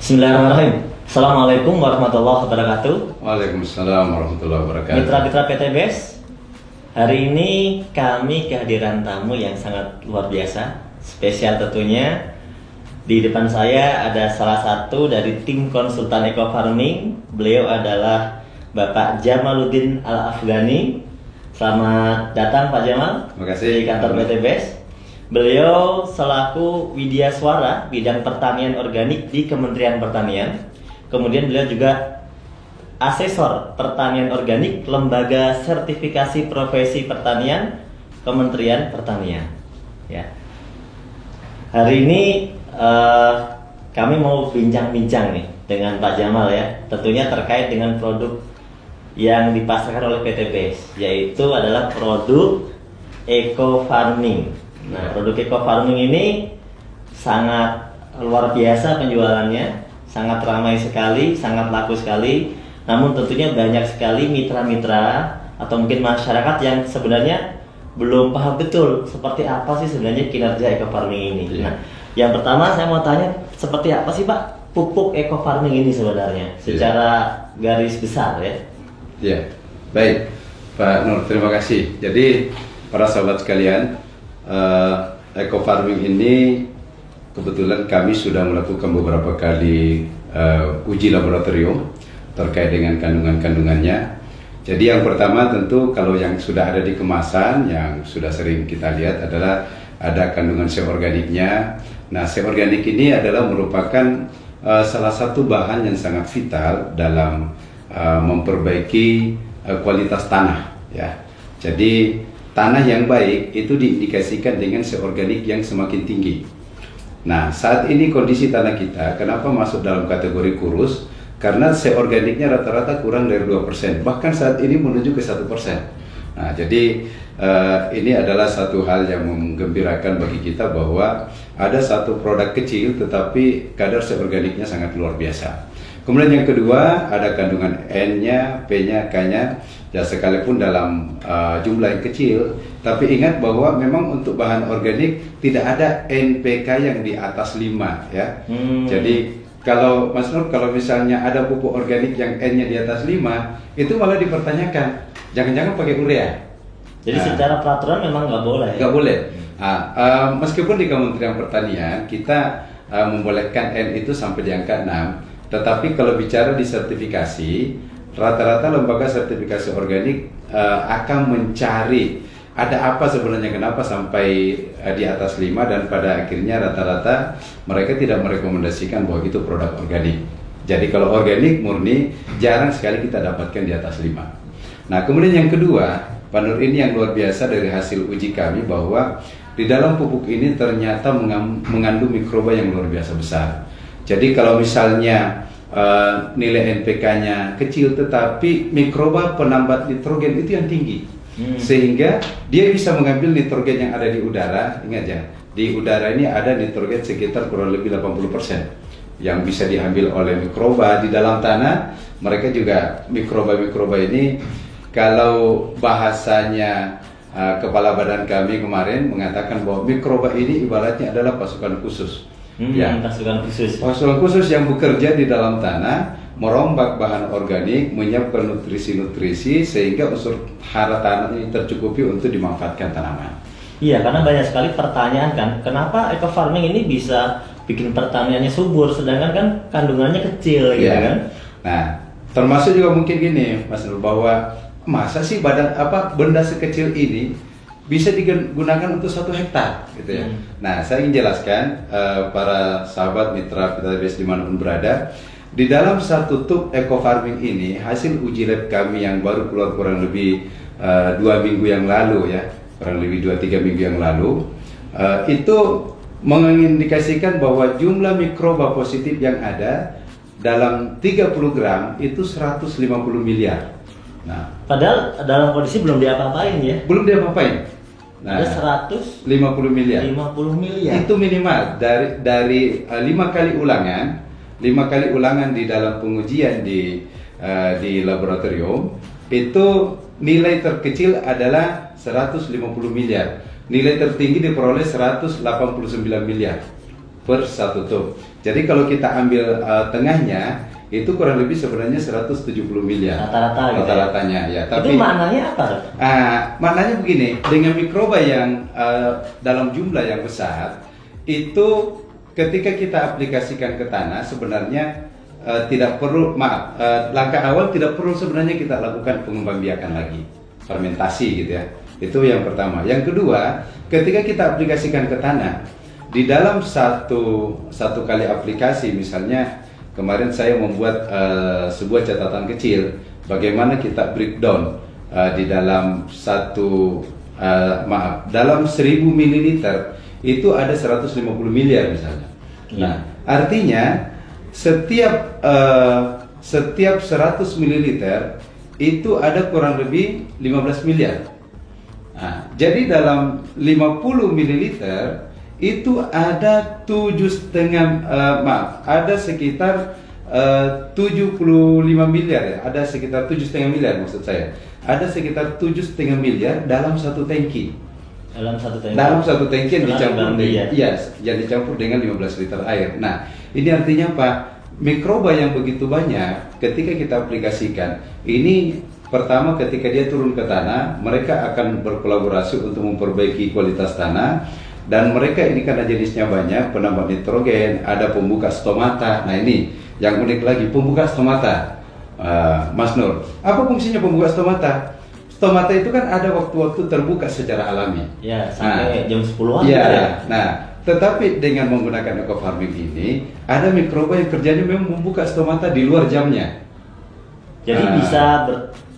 Bismillahirrahmanirrahim. Assalamualaikum warahmatullahi wabarakatuh. Waalaikumsalam warahmatullahi wabarakatuh. Mitra-mitra PT BES, hari ini kami kehadiran tamu yang sangat luar biasa, spesial tentunya. Di depan saya ada salah satu dari tim konsultan Eco Farming. Beliau adalah Bapak Jamaluddin Al-Afghani. Selamat datang Pak Jamal. Terima kasih. Di kantor PT BES. Beliau selaku Widya Suara bidang pertanian organik di Kementerian Pertanian. Kemudian beliau juga asesor pertanian organik Lembaga Sertifikasi Profesi Pertanian Kementerian Pertanian. Ya. Hari ini kami mau bincang-bincang nih dengan Pak Jamal ya, tentunya terkait dengan produk yang dipasarkan oleh PT BES, yaitu adalah produk Eco Farming. Nah, produk Eco Farming ini sangat luar biasa penjualannya, sangat ramai sekali, sangat laku sekali. Namun tentunya banyak sekali mitra-mitra atau mungkin masyarakat yang sebenarnya belum paham betul seperti apa sih sebenarnya kinerja Eco Farming ini. Nah, yang pertama saya mau tanya, seperti apa sih Pak pupuk Eco Farming ini sebenarnya secara garis besar ya? Ya, baik Pak Nur, terima kasih. Jadi para sahabat sekalian, Eco Farming ini kebetulan kami sudah melakukan beberapa kali uji laboratorium terkait dengan kandungan-kandungannya. Jadi yang pertama tentu kalau yang sudah ada di kemasan yang sudah sering kita lihat adalah ada kandungan seorganiknya. Nah, seorganik ini adalah merupakan salah satu bahan yang sangat vital dalam memperbaiki kualitas tanah ya. Jadi tanah yang baik itu diindikasikan dengan seorganik yang semakin tinggi. Nah, saat ini kondisi tanah kita kenapa masuk dalam kategori kurus? Karena seorganiknya rata-rata kurang dari 2%, bahkan saat ini menuju ke 1%. Nah, jadi ini adalah satu hal yang menggembirakan bagi kita bahwa ada satu produk kecil tetapi kadar seorganiknya sangat luar biasa. Kemudian yang kedua ada kandungan N-nya, P-nya, K-nya. Ya sekalipun dalam jumlah yang kecil, tapi ingat bahwa memang untuk bahan organik tidak ada NPK yang di atas 5 ya. Jadi kalau Mas Nur, kalau misalnya ada pupuk organik yang N-nya di atas 5, itu malah dipertanyakan, jangan-jangan pakai urea. Jadi secara peraturan memang nggak boleh. Nggak boleh. Meskipun di Kementerian Pertanian kita membolehkan N itu sampai di angka 6, tetapi kalau bicara di sertifikasi, rata-rata lembaga sertifikasi organik akan mencari ada apa sebenarnya kenapa sampai di atas 5, dan pada akhirnya rata-rata mereka tidak merekomendasikan bahwa itu produk organik. Jadi kalau organik murni jarang sekali kita dapatkan di atas 5. Nah, kemudian yang kedua, Pak Nur, ini yang luar biasa dari hasil uji kami bahwa di dalam pupuk ini ternyata mengandung mikroba yang luar biasa besar. Jadi kalau misalnya nilai NPK-nya kecil tetapi mikroba penambat nitrogen itu yang tinggi. Sehingga dia bisa mengambil nitrogen yang ada di udara. Ingat ya, di udara ini ada nitrogen sekitar kurang lebih 80% yang bisa diambil oleh mikroba di dalam tanah. Mereka juga mikroba-mikroba ini, kalau bahasanya kepala badan kami kemarin mengatakan bahwa mikroba ini ibaratnya adalah pasukan khusus. Pasukan khusus yang bekerja di dalam tanah, merombak bahan organik, menyiapkan nutrisi-nutrisi sehingga unsur hara tanah ini tercukupi untuk dimanfaatkan tanaman. Iya, karena banyak sekali pertanyaan kan, kenapa Eco Farming ini bisa bikin pertaniannya subur sedangkan kan kandungannya kecil gitu kan? Nah, termasuk juga mungkin gini Mas Nur, bahwa masa sih benda sekecil ini bisa digunakan untuk 1 hektar gitu ya. Nah, saya ingin jelaskan para sahabat mitra PT BES dimanapun berada, di dalam satu tub Eco Farming ini hasil uji lab kami yang baru keluar kurang lebih 2 minggu yang lalu ya, kurang lebih 2-3 minggu yang lalu, itu mengindikasikan bahwa jumlah mikroba positif yang ada dalam 30 gram itu 150 miliar. Nah, padahal dalam kondisi belum diapa-apain ya? Belum diapa-apain. Nah, ada 150 miliar. Itu minimal dari 5 kali ulangan di dalam pengujian di laboratorium, itu nilai terkecil adalah 150 miliar. Nilai tertinggi diperoleh 189 miliar. per 1 tub. Jadi kalau kita ambil tengahnya itu kurang lebih sebenarnya 170 miliar Rata-rata gitu ya? rata-ratanya ya. Itu maknanya apa? Maknanya begini, dengan mikroba yang dalam jumlah yang besar itu ketika kita aplikasikan ke tanah sebenarnya tidak perlu langkah awal tidak perlu sebenarnya kita lakukan pengembangbiakan lagi, fermentasi gitu ya. Itu yang pertama. Yang kedua, ketika kita aplikasikan ke tanah di dalam satu kali aplikasi, misalnya kemarin saya membuat sebuah catatan kecil bagaimana kita breakdown di dalam dalam 1000 ml itu ada 150 miliar misalnya. Nah, artinya setiap 100 ml itu ada kurang lebih 15 miliar. Nah, jadi dalam 50 ml itu ada 7,5 ada sekitar 75 miliar ya, ada sekitar 7,5 miliar maksud saya. Ada sekitar 7,5 miliar dalam satu tangki. Dalam satu tangki yang dicampur yang dicampur dengan 15 liter air. Nah, ini artinya apa? Mikroba yang begitu banyak ketika kita aplikasikan, ini pertama ketika dia turun ke tanah, mereka akan berkolaborasi untuk memperbaiki kualitas tanah. Dan mereka ini karena jenisnya banyak, penambah nitrogen, ada pembuka stomata. Nah ini yang unik lagi, pembuka stomata, Mas Nur. Apa fungsinya pembuka stomata? Stomata itu kan ada waktu-waktu terbuka secara alami. Ya, sampai jam 10-an. Iya, ya. Nah, tetapi dengan menggunakan eco farming ini, ada mikroba yang kerjanya memang membuka stomata di luar jamnya. Jadi bisa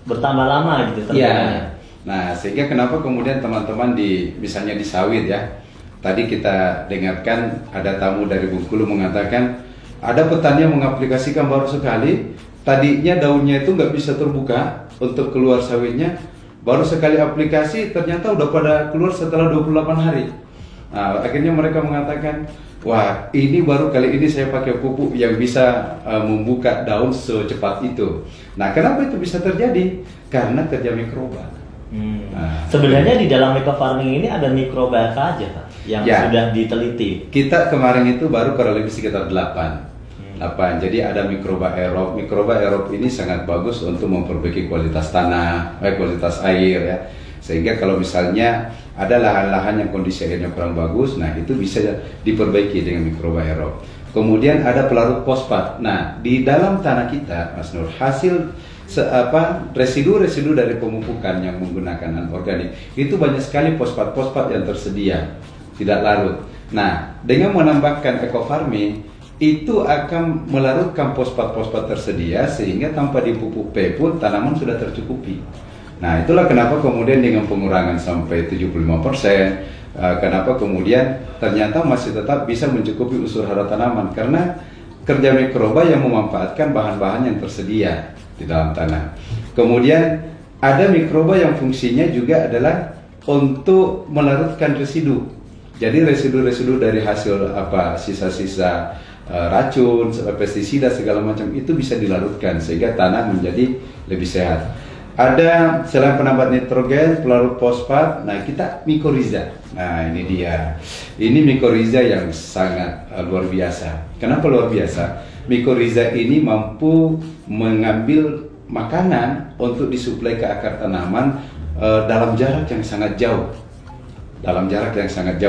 bertambah lama gitu terbukanya. Iya. Nah, sehingga kenapa kemudian teman-teman misalnya di sawit ya. Tadi kita dengarkan ada tamu dari Bengkulu mengatakan ada petani yang mengaplikasikan baru sekali, tadinya daunnya itu nggak bisa terbuka untuk keluar sawitnya, baru sekali aplikasi ternyata udah pada keluar setelah 28 hari. Nah, akhirnya mereka mengatakan, wah ini baru kali ini saya pakai pupuk yang bisa membuka daun secepat itu. Nah, kenapa itu bisa terjadi? Karena kerja mikroba. Sebenarnya di dalam eco farming ini ada mikroba apa aja Pak yang sudah diteliti? Kita kemarin itu baru kurang lebih sekitar 8. Jadi ada mikroba aerob. Mikroba aerob ini sangat bagus untuk memperbaiki kualitas tanah, kualitas air ya. Sehingga kalau misalnya ada lahan-lahan yang kondisi airnya kurang bagus, nah itu bisa diperbaiki dengan mikroba aerob. Kemudian ada pelarut fosfat. Nah, di dalam tanah kita, Mas Nur, hasil residu-residu dari pemupukan yang menggunakan anorganik itu banyak sekali fosfat-fosfat yang tersedia tidak larut. Nah, dengan menambahkan eco farming itu akan melarutkan fosfat-fosfat tersedia sehingga tanpa dipupuk P pun tanaman sudah tercukupi. Nah, itulah kenapa kemudian dengan pengurangan sampai 75%, kenapa kemudian ternyata masih tetap bisa mencukupi unsur hara tanaman karena kerja mikroba yang memanfaatkan bahan-bahan yang tersedia di dalam tanah. Kemudian ada mikroba yang fungsinya juga adalah untuk melarutkan residu. Jadi residu-residu dari hasil sisa-sisa racun, pestisida segala macam itu bisa dilarutkan sehingga tanah menjadi lebih sehat. Ada selain penambat nitrogen, pelarut fosfat, nah kita mikoriza. Nah ini dia. Ini mikoriza yang sangat luar biasa. Kenapa luar biasa? Mikoriza ini mampu mengambil makanan untuk disuplai ke akar tanaman dalam jarak yang sangat jauh.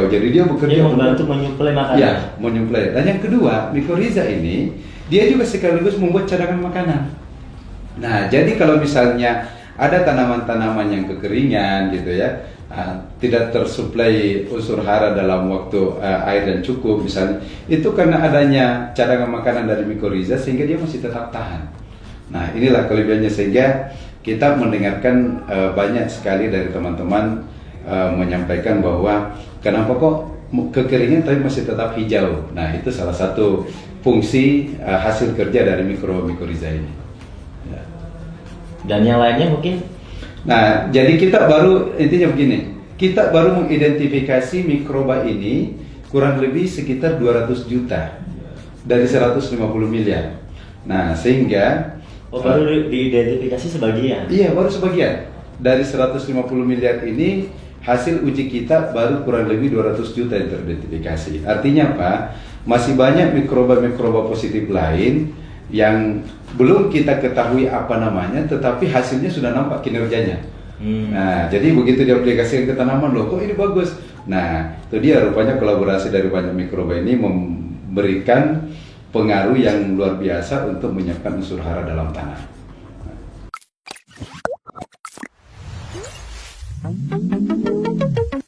Jadi dia bekerja membantu menyuplai makanan. Ya, menyuplai. Dan yang kedua, mikoriza ini dia juga sekaligus membuat cadangan makanan. Nah, jadi kalau misalnya ada tanaman-tanaman yang kekeringan gitu ya, tidak tersuplai unsur hara dalam waktu air dan cukup misalnya, itu karena adanya cadangan makanan dari mikoriza sehingga dia masih tetap tahan. Nah, inilah kelebihannya sehingga kita mendengarkan banyak sekali dari teman-teman menyampaikan bahwa kenapa kok kekeringan tapi masih tetap hijau. Nah, itu salah satu fungsi hasil kerja dari mikoriza ini. Ya. Dan yang lainnya mungkin. Nah, jadi kita baru intinya begini, kita baru mengidentifikasi mikroba ini kurang lebih sekitar 200 juta dari 150 miliar. Nah, sehingga baru diidentifikasi sebagian. Iya, baru sebagian. Dari 150 miliar ini hasil uji kita baru kurang lebih 200 juta yang teridentifikasi. Artinya apa? Masih banyak mikroba-mikroba positif lain yang belum kita ketahui apa namanya, tetapi hasilnya sudah nampak kinerjanya. Nah, jadi begitu diaplikasikan ke tanaman, loh kok ini bagus. Nah, itu dia rupanya kolaborasi dari banyak mikroba ini memberikan pengaruh yang luar biasa untuk menyiapkan unsur hara dalam tanah.